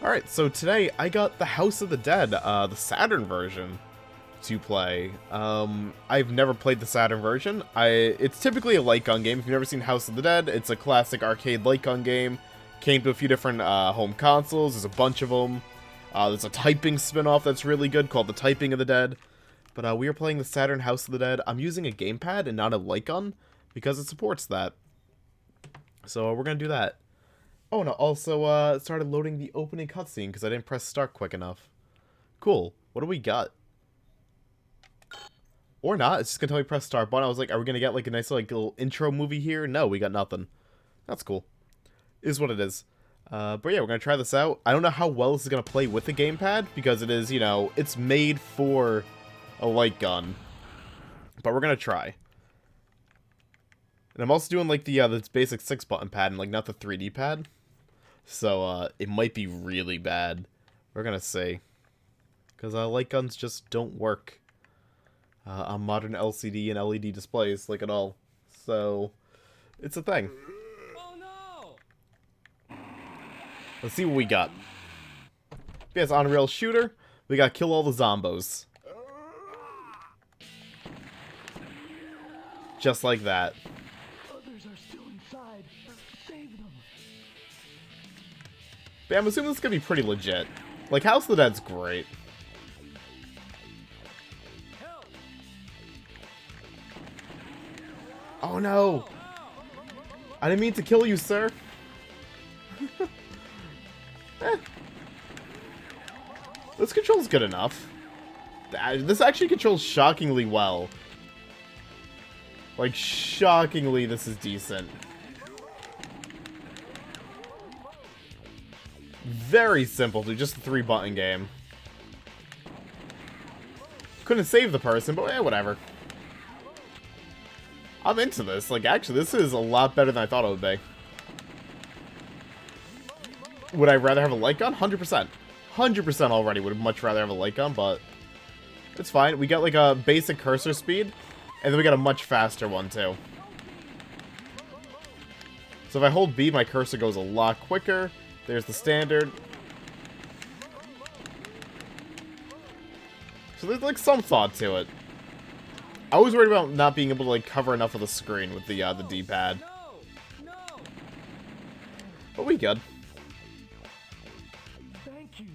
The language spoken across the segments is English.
Alright, so today I got the House of the Dead, the Saturn version, to play. I've never played the Saturn version. It's typically a light gun game. If you've never seen House of the Dead, it's a classic arcade light gun game. Came to a few different home consoles. There's a bunch of them. There's a typing spin-off that's really good called The Typing of the Dead. But we are playing the Saturn House of the Dead. I'm using a gamepad and not a light gun because it supports that. So we're going to do that. Oh, and also it started loading the opening cutscene because I didn't press start quick enough. Cool. What do we got? Or not. It's just going to tell me press start button. I was like, are we going to get like a nice like little intro movie here? No, we got nothing. That's cool. Is what it is. But yeah, we're going to try this out. I don't know how well this is going to play with the gamepad because it is, you know, it's made for a light gun. But we're going to try. And I'm also doing like the basic 6-button pad and like not the 3D pad. So, it might be really bad. We're gonna see. Because, light guns just don't work. On modern LCD and LED displays, like at all. So, it's a thing. Oh no! Let's see what we got. Yes, on-rail shooter. We got kill all the zombos. Just like that. Others are still inside. Save them. But I'm assuming this is gonna be pretty legit. Like, House of the Dead's great. Help! Oh no! I didn't mean to kill you, sir. This controls good enough. This actually controls shockingly well. Like, shockingly, this is decent. Very simple, dude. Just a 3-button game. Couldn't save the person, but whatever. I'm into this. Like, actually, this is a lot better than I thought it would be. Would I rather have a light gun? 100%. 100% already would much rather have a light gun, but it's fine. We got, like, a basic cursor speed, and then we got a much faster one, too. So if I hold B, my cursor goes a lot quicker. There's the standard. So there's like some thought to it. I was worried about not being able to like cover enough of the screen with the D-pad. No! No! But we good. Thank you.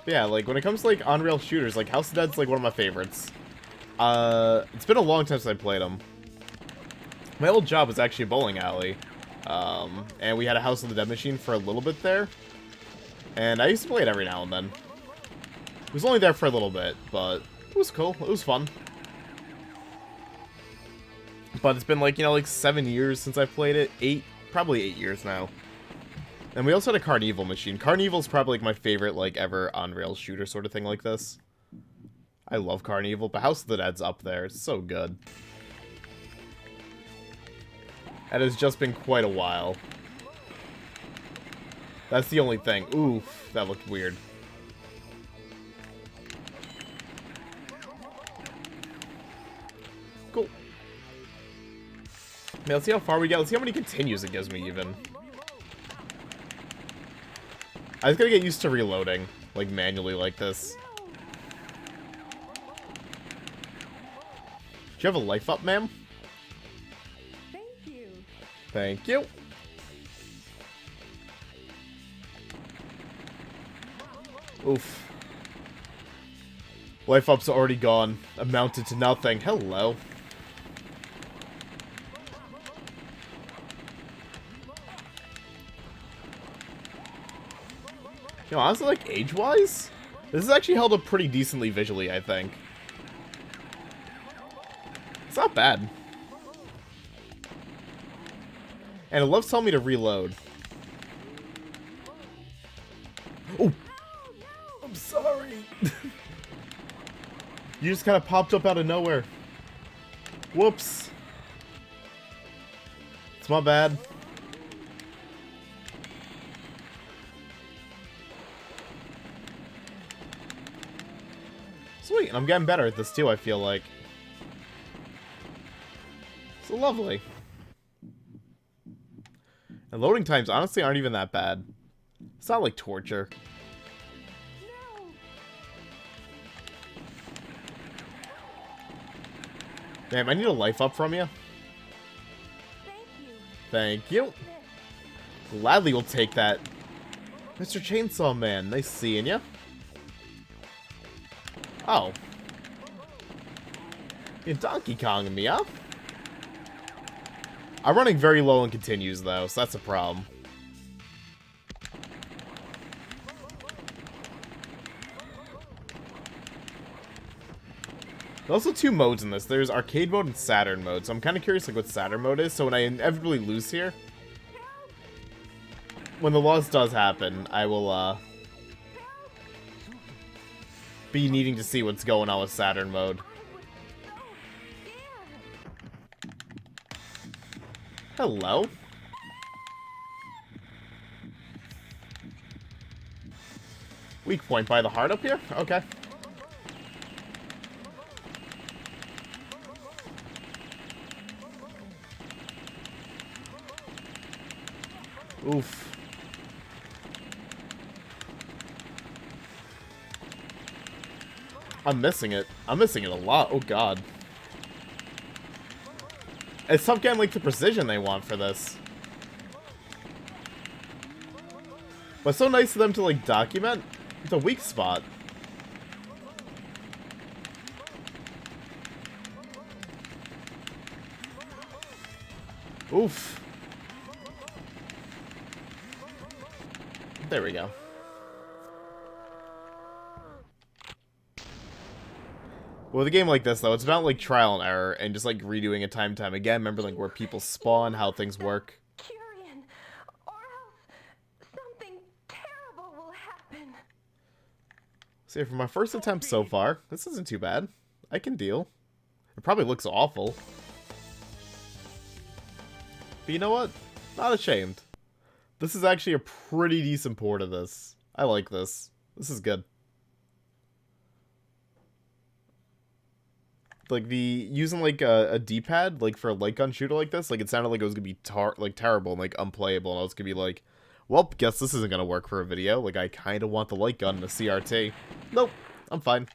But yeah, like when it comes to like on-rail shooters, like House of the Dead's like one of my favorites. It's been a long time since I played them. My old job was actually a bowling alley. And we had a House of the Dead machine for a little bit there. And I used to play it every now and then. It was only there for a little bit, but it was cool. It was fun. But it's been like, you know, like 7 years since I played it. Probably 8 years now. And we also had a Carnival machine. Carnival's probably like my favorite, like, ever on-rail shooter sort of thing like this. I love Carnival, but House of the Dead's up there. It's so good. And it's just been quite a while. That's the only thing. Oof, that looked weird. Cool. Man, let's see how far we get. Let's see how many continues it gives me, even. I just gotta get used to reloading, like, manually like this. Do you have a life up, ma'am? Thank you. Thank you. Oof. Life up's already gone. Amounted to nothing. Hello. You know, honestly, like, age-wise, this is actually held up pretty decently visually, I think. It's not bad. And it loves telling me to reload. Oh! I'm sorry! You just kind of popped up out of nowhere. Whoops. It's my bad. Sweet, and I'm getting better at this too, I feel like. So lovely. And loading times honestly aren't even that bad. It's not like torture. No. Damn, I need a life up from you. Thank you. Thank you. This. Gladly will take that. Mr. Chainsaw Man, nice seeing ya. Oh. You're Donkey Konging me, huh? I'm running very low and continues, though, so that's a problem. There's also two modes in this. There's arcade mode and Saturn mode, so I'm kind of curious like what Saturn mode is, so when I inevitably lose here, when the loss does happen, I will, be needing to see what's going on with Saturn mode. Hello? Weak point by the heart up here? Okay. Oof. I'm missing it. I'm missing it a lot. Oh god. It's tough getting like the precision they want for this. But it's so nice of them to like document the weak spot. Oof. There we go. With a game like this, though, it's about, like, trial and error, and just, like, redoing it time and time again. Remember, like, where people spawn, how things work. Curian, or else something terrible will happen. See, for my first attempt so far, this isn't too bad. I can deal. It probably looks awful. But you know what? Not ashamed. This is actually a pretty decent port of this. I like this. This is good. Like, using, like, a D-pad, like, for a light gun shooter like this, like, it sounded like it was gonna be, terrible and, like, unplayable, and I was gonna be like, well, guess this isn't gonna work for a video. Like, I kinda want the light gun and the CRT. Nope. I'm fine.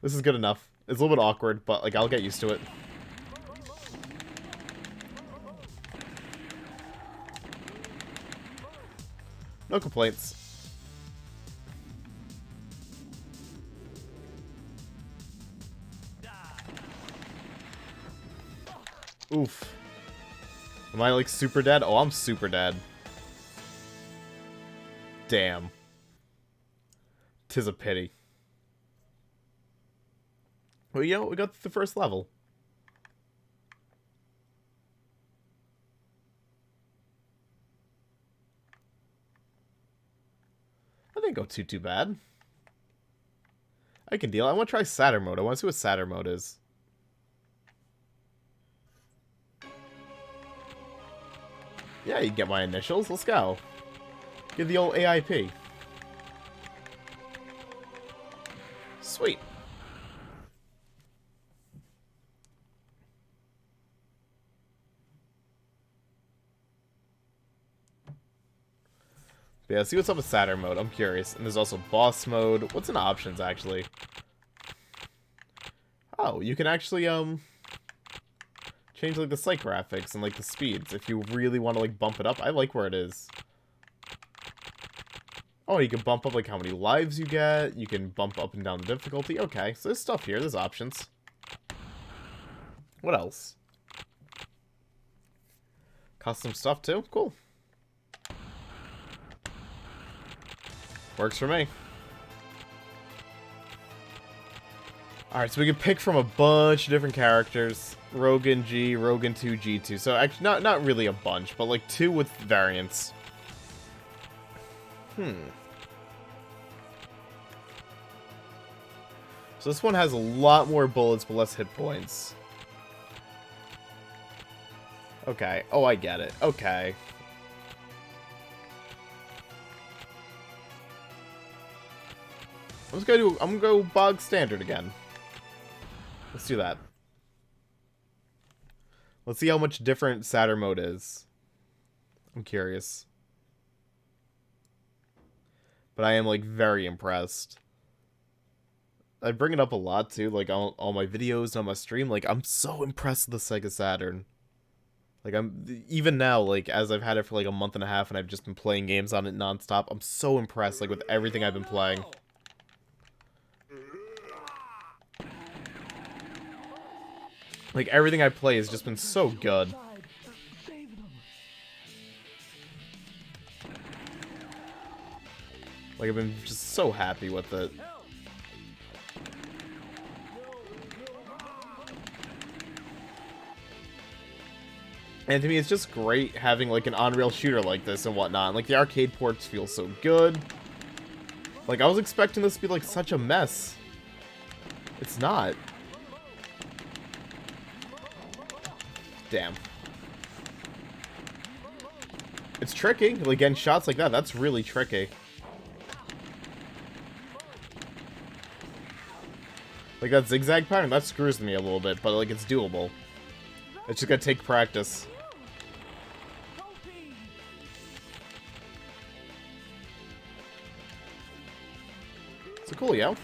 This is good enough. It's a little bit awkward, but, like, I'll get used to it. No complaints. Oof. Am I, like, super dead? Oh, I'm super dead. Damn. 'Tis a pity. Well, you know, we got the first level. That didn't go too bad. I can deal. I want to try Saturn mode. I want to see what Saturn mode is. Yeah, you get my initials. Let's go. Get the old AIP. Sweet. But yeah, see what's up with Saturn mode. I'm curious. And there's also boss mode. What's in options, actually? Oh, you can actually, change, like, the sight graphics and, like, the speeds if you really want to, like, bump it up. I like where it is. Oh, you can bump up, like, how many lives you get. You can bump up and down the difficulty. Okay, so there's stuff here. There's options. What else? Custom stuff, too? Cool. Works for me. Alright, so we can pick from a bunch of different characters. Rogan G, Rogan 2, G2. So actually, not really a bunch, but like 2 with variants. So this one has a lot more bullets, but less hit points. Okay. Oh, I get it. Okay. I'm gonna go bog standard again. Let's do that. Let's see how much different Saturn mode is. I'm curious. But I am, like, very impressed. I bring it up a lot, too, like, all my videos on my stream. Like, I'm so impressed with the Sega Saturn. Like, even now, like, as I've had it for, like, a month and a half, and I've just been playing games on it nonstop, I'm so impressed, like, with everything I've been playing. Like, everything I play has just been so good. Save them. Like, I've been just so happy with it. And to me, it's just great having, like, an on-rail shooter like this and whatnot. Like, the arcade ports feel so good. Like, I was expecting this to be, like, such a mess. It's not. Damn. It's tricky. Like, getting shots like that, that's really tricky. Like, that zigzag pattern, that screws me a little bit, but, like, it's doable. It's just gonna take practice. So cool, yo.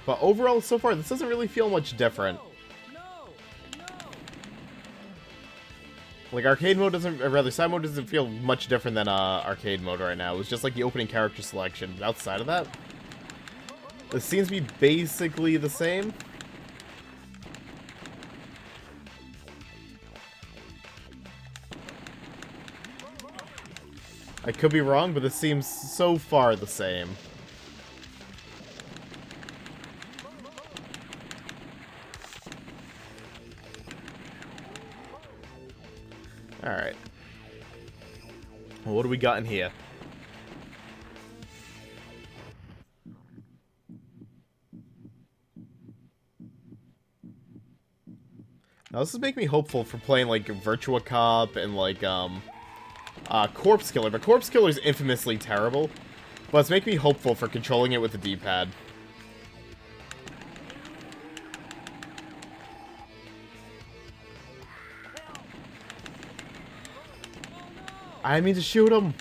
But overall, so far, this doesn't really feel much different. Like, arcade mode doesn't, or rather, side mode doesn't feel much different than arcade mode right now. It's just like the opening character selection. But outside of that, it seems to be basically the same. I could be wrong, but this seems so far the same. Alright. Well, what do we got in here? Now, this is making me hopeful for playing, like, Virtua Cop and, like, Corpse Killer. But Corpse Killer is infamously terrible. But it's making me hopeful for controlling it with the D-pad. I didn't mean to shoot him.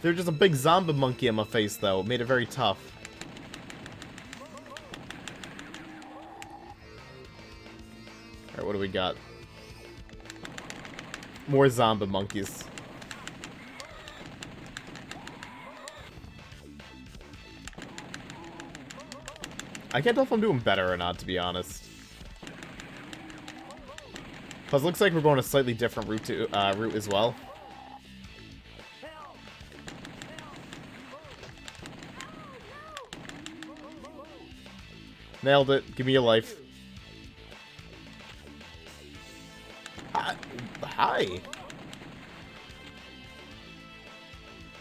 They're just a big zombie monkey in my face, though. It made it very tough. Alright, what do we got? More zombie monkeys. I can't tell if I'm doing better or not, to be honest. Plus, it looks like we're going a slightly different route as well. Nailed it. Give me your life. Hi.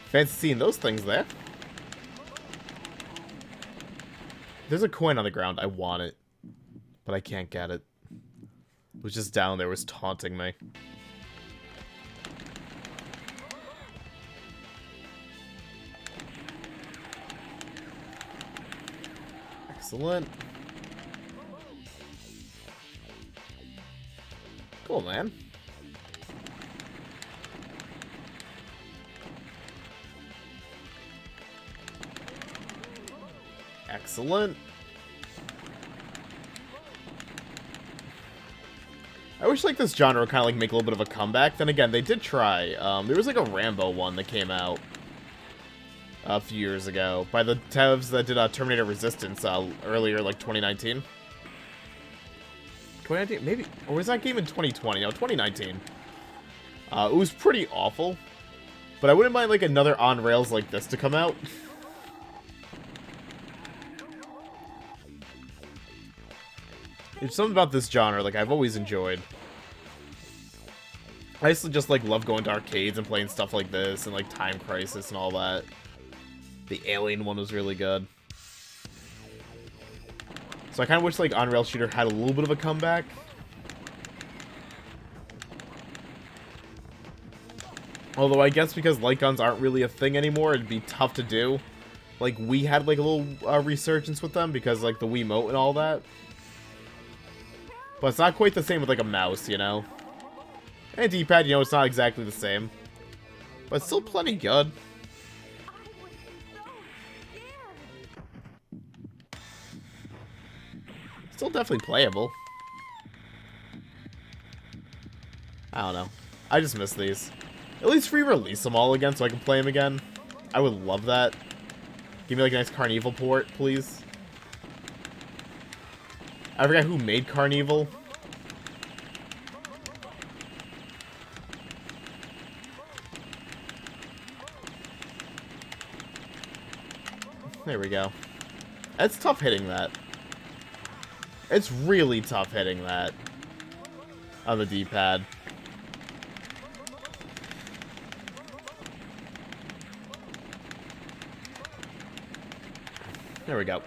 Fancy seeing those things there. There's a coin on the ground. I want it. But I can't get it. It was just down there. It was taunting me. Excellent. Cool, man. Excellent. I wish, like, this genre would kind of, like, make a little bit of a comeback. Then again, they did try. There was, like, a Rambo one that came out a few years ago by the devs that did Terminator Resistance earlier, like, 2019. 2019? Maybe? Or was that game in 2020? No, 2019. It was pretty awful. But I wouldn't mind, like, another on-rails like this to come out. There's something about this genre, like, I've always enjoyed. I used to just, like, love going to arcades and playing stuff like this, and, like, Time Crisis and all that. The Alien one was really good. So I kind of wish, like, on-rail shooter had a little bit of a comeback. Although I guess because light guns aren't really a thing anymore, it'd be tough to do. like we had like a little resurgence with them because like the Wiimote and all that. But it's not quite the same with like a mouse, you know? And D-pad, you know, it's not exactly the same. But still plenty good. I was so scared. Still definitely playable. I don't know. I just miss these. At least re-release them all again so I can play them again. I would love that. Give me like a nice Carnival port, please. I forgot who made Carnival. There we go. It's tough hitting that. It's really tough hitting that on the D-pad. There we go.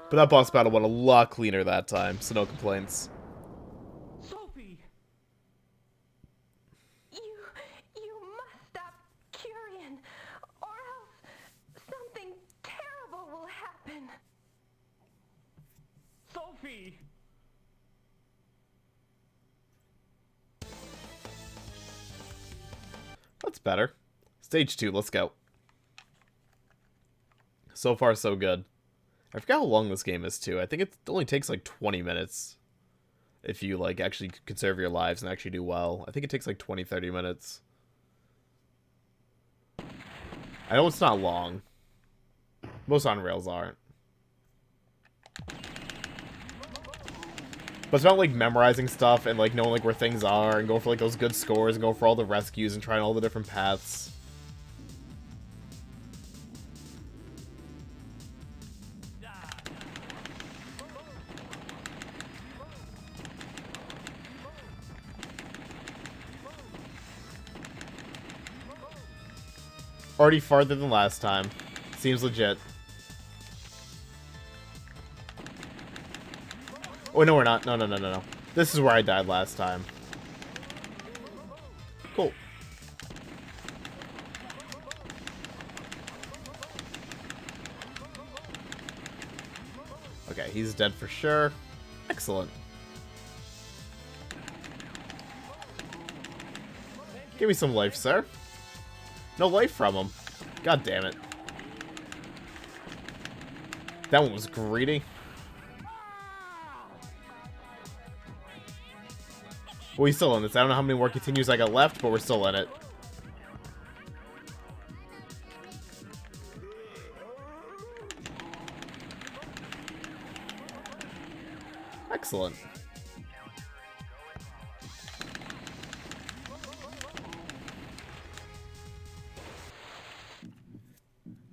But that boss battle went a lot cleaner that time, so no complaints. Sophie! You must stop Curian, or else something terrible will happen. Sophie! That's better. Stage 2, let's go. So far, so good. I forgot how long this game is, too. I think it only takes, like, 20 minutes. If you, like, actually conserve your lives and actually do well. I think it takes, like, 20, 30 minutes. I know it's not long. Most on-rails aren't. But it's about, like, memorizing stuff and, like, knowing, like, where things are and going for, like, those good scores and going for all the rescues and trying all the different paths. Already farther than last time. Seems legit. Oh, no, we're not. No, no, no, no, no. This is where I died last time. Cool. Okay, he's dead for sure. Excellent. Give me some life, sir. No life from him. God damn it. That one was greedy. Well, he's still in this. I don't know how many more continues I got left, but we're still in it. Excellent.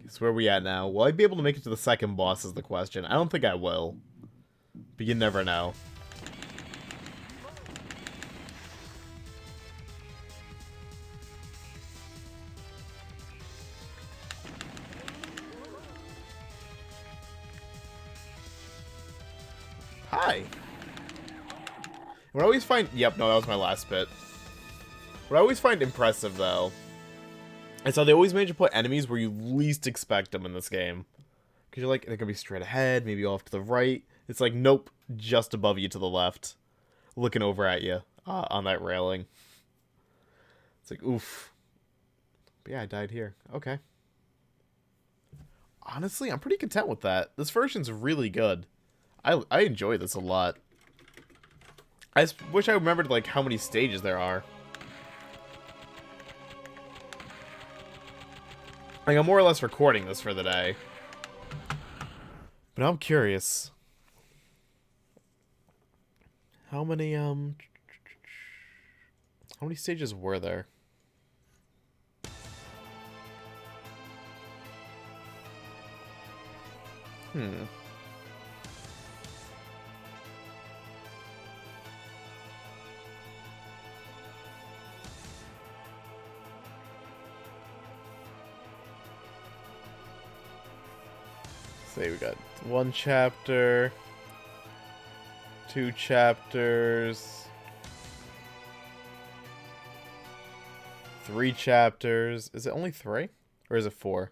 So where are we at now? Will I be able to make it to the second boss is the question. I don't think I will. But you never know. Hi. What I always find... Yep, no, that was my last bit. What I always find impressive, though, is how they always manage to put enemies where you least expect them in this game. Because you're like, they're going to be straight ahead, maybe off to the right. It's like, nope, just above you to the left. Looking over at you on that railing. It's like, oof. But yeah, I died here. Okay. Honestly, I'm pretty content with that. This version's really good. I enjoy this a lot. I just wish I remembered, like, how many stages there are. Like, I'm more or less recording this for the day. But I'm curious. How many stages were there? Say we got 1 chapter, 2 chapters, 3 chapters. Is it only 3? Or is it 4?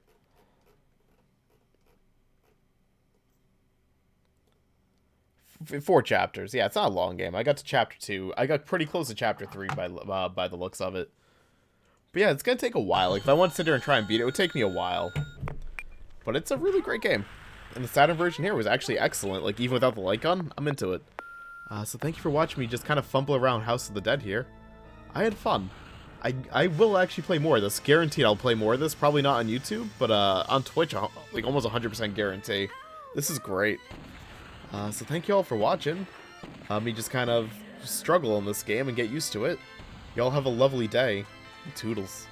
4 chapters. Yeah, it's not a long game. I got to chapter 2. I got pretty close to chapter 3 by the looks of it. But yeah, it's gonna take a while. Like, if I want to sit there and try and beat it, it would take me a while. But it's a really great game. And the Saturn version here was actually excellent. Like, even without the light gun, I'm into it. So thank you for watching me just kind of fumble around House of the Dead here. I had fun. I will actually play more of this. Guaranteed I'll play more of this. Probably not on YouTube, but on Twitch, like almost 100% guarantee. This is great. So thank you all for watching. Me just kind of struggle in this game and get used to it. Y'all have a lovely day. Toodles.